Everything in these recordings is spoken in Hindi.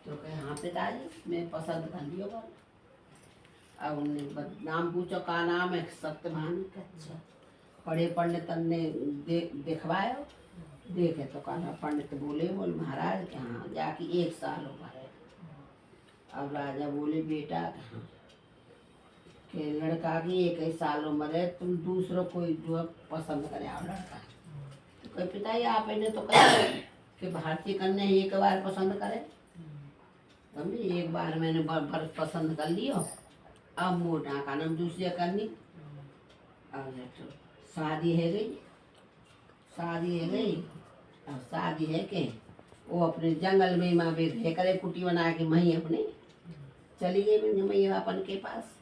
तो कहे हाँ पिताजी मैं पसंद कर लियो बोल। अब उनने नाम पूछो का नाम है, सत्यभान। अच्छा पढ़े पंडित ने देखवायो, देखे तो कहा पंडित बोले बोल महाराज कि हाँ जाके 1 साल हो गए। अब राजा बोले बेटा हाँ कि लड़का की 1 साल उम्र है, तुम दूसरों कोई जो पसंद करे आओ लड़का। तो कहे पिताजी आप इन्हें तो कहे कि भारतीय कन्या 1 बार पसंद करे, समझे। 1 बार मैंने बरस पसंद कर लियो, अब मोटा का नाम दूसरी करनी। अब तो शादी है गई, शादी है गई। अब शादी है के वो अपने जंगल में माँ बेग है करे कुटी बना के मही अपने चली गई मई अपन के पास।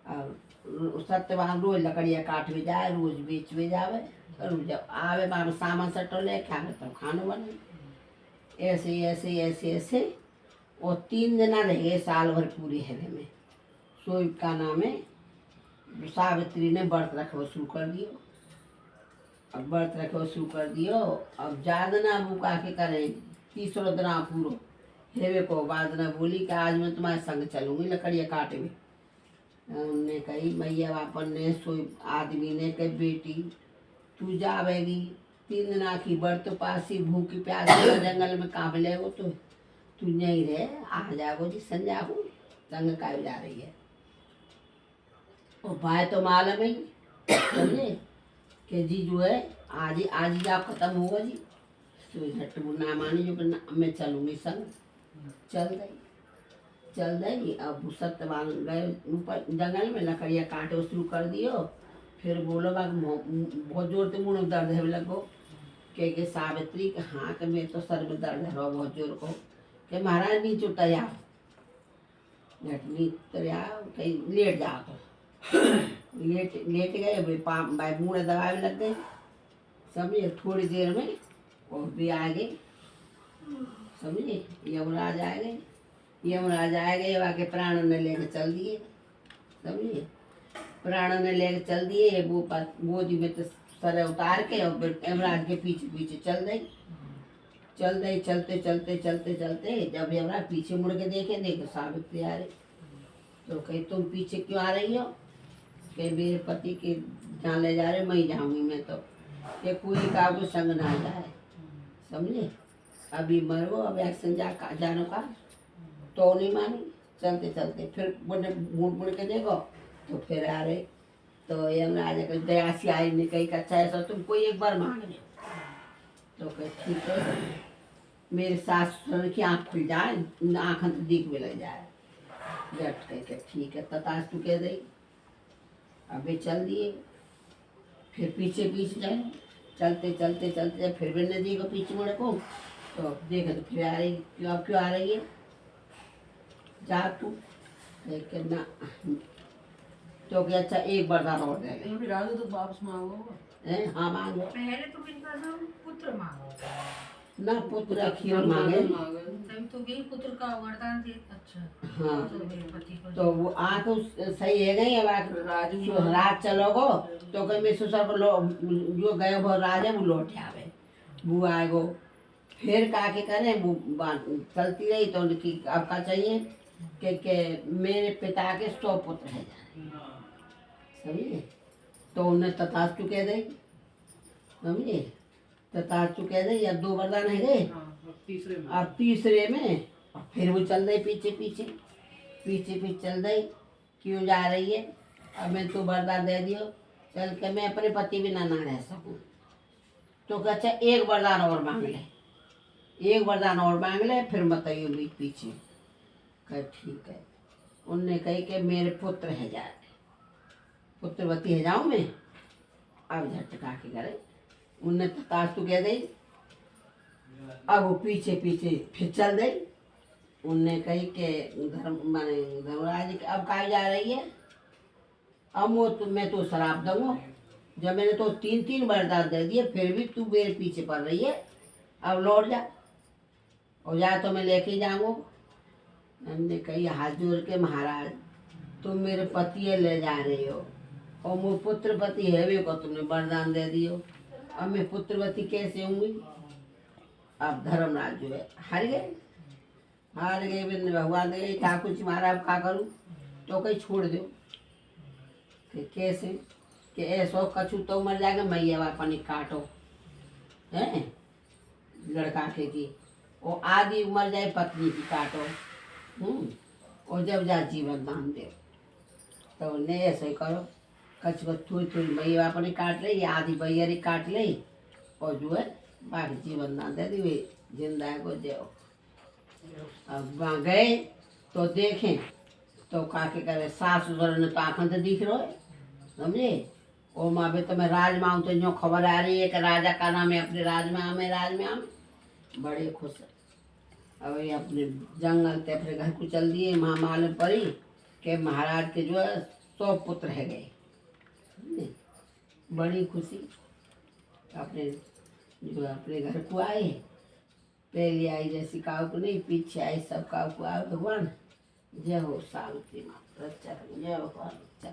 अब सत्यवान रोज लकड़िया काट में जाए, रोज बेच में जावे, और जब आवे बार सामान सटो ले खावे तब खानो बने। ऐसे ऐसे ऐसे ऐसे वो 3 जना रह गए साल भर पूरे हेरे में। सोई का नाम है सावित्री ने व्रत रखो शुरू कर दियो। अब व्रत रखो शुरू कर दियो। अब जादना बुका के करें 3 दिन पूरो हेवे को बादना बोली कि आज मैं तुम्हारे संग चलूंगी लकड़िया काटे में। उनने कही मैया बापन ने सोई आदमी ने कही बेटी तू जावेगी 3 दिन की व्रत पासी भूखी प्यासी जंगल में कांप ले वो तो तू नहीं रहे आ जाओ जी संजा को संग का जा रही है। और भाई तो मालूम ही समझे कि जी जो है आज ही आप खत्म होगा जी। तो झट ना मानी जो मैं चलूंगी संग। चल गई। अब सत्यवान गए ऊपर जंगल में लकड़ियाँ काटे शुरू कर दियो। फिर बोलो बाग बहुत जोर से मुँह दर्द है लगो के सावित्री के हाँ के मेरे तो सर में दर्द है बहुत जोर को के महाराज नीचे उतर जाओ, नीचे आओ कहीं लेट जाओ। तो लेट गए भाई मुँह दबाए लग गए समझे। थोड़ी देर में वो भी आ गए समझे, यमराज आ गए। यमराज आ गए वाके प्राण ने लेके चल दिए समझिए। प्राण ने लेके चल दिए वो गोदी में तो सर उतार के और यमराज के पीछे पीछे चल गई। चलते चलते चलते चलते जब यमराज पीछे मुड़ के देखे सावित्री आ रही। तो कही तुम पीछे क्यों आ रही हो कि मेरे पति के जहाँ ले जा रहे मैं ही जाऊंगी। मैं तो कि कोई का को संग ना जाए समझे। अभी मरो अब एक्शन जानो का तो नहीं मानी। चलते चलते फिर मुड़ मुड़ के देखो तो फिर आ रहे। तो यमराज का दया से आई ने कही अच्छा ऐसा तुम कोई 1 बार मांग लो। तो कहे ठीक है मेरे सास ससुर की आँख खुल जाए आँख दिख में लग जाए। जट कह के ठीक है तताश तू कह दई। अबे चल दिए फिर पीछे पीछे जाए। चलते चलते चलते फिर भी नदी को पीछे मुड़े को तो देखे तो फिर आ रही। क्यों आ रही है जा तू देख के ना। तो क्या अच्छा 1 वरदान और दे ले राजू तो वापस मांगो है। हाँ मांगो पहले तो इनका नाम पुत्र मांगो ना पुत्र खीर मांगे तभी तो भी पुत्र का वरदान दे। अच्छा हाँ तो तो वो आ तो सही है गई। अब रात चलोगो तो कहीं मेरे ससुर को जो गए वो राज है वो लौट आवे वो आएगो। फिर का के करें वो चलती रही तो उनकी अब का चाहिए कि मेरे पिता के 100 पुत्र है समझिए। तो उन्हें तथास्तु कह दे समझिए। तथास्तु कह दे या 2 वरदान है गए। अब तीसरे में फिर वो चल रही पीछे पीछे चल रही। क्यों जा रही है अब मैं तो वरदान दे दियो चल के मैं अपने पति बिना ना रह सकूं। तो अच्छा 1 वरदान और मांग ले 1 वरदान और मांग ले फिर बताइए बीच पीछे। कह ठीक है। उनने कही कि मेरे पुत्र है जाए पुत्रवती है जाऊँ मैं। अब झटका के करे उनने तथास्तु कह दी। अब वो पीछे पीछे फिर चल गई। उनने कही कि धर्मराज अब कहाँ जा रही है। अब वो मैं तो शराब दूंगा जब मैंने तो 3 वरदान दे दिए फिर भी तू मेरे पीछे पड़ रही है। अब लौट जा और जा तो मैं लेके जाऊंगा। हमने कही हाथ जोड़ के महाराज तुम मेरे पति ले जा रहे हो और वो पुत्रवती है वे को तुमने वरदान दे दियो। अब मैं पुत्रवती कैसे होंगी। अब धर्मराज जो है हार गए हार गए बिन भगवान दे गई ठाकुर जी महाराज का करूँ तो कहीं छोड़ दो कि कैसे कि ऐसो कछु तो मर जाएगा मैया अपनी काटो है लड़का के की वो आधी उम्र जाए पत्नी की काटो और जब जा जीवन दान दे तो ने ऐसे करो कछ को थोड़ी थोड़ी मैया अपनी काट ले या आधी बैयरी काट ले और जो है बाकी जीवन दान दे दी वे जिंदा को जाओ अब वहाँ गए तो देखें तो काके करे सास ससुर ने तो आँखों से दिख रहा है समझे ओ माँ भी तुम्हें राजमाओं तो जो खबर आ रही है कि राजा का नाम है अपने राजमा में बड़े खुश है अब ये अपने जंगल ते अपने घर को चल दिए माँ मालूम पड़ी कि महाराज के जो है 100 पुत्र रह गए समझे? बड़ी खुशी अपने जो है अपने घर को आए पहले आई जैसी काऊ को नहीं पीछे आई सब काऊ को आए भगवान जय हो सावित्री माता जय भगवान।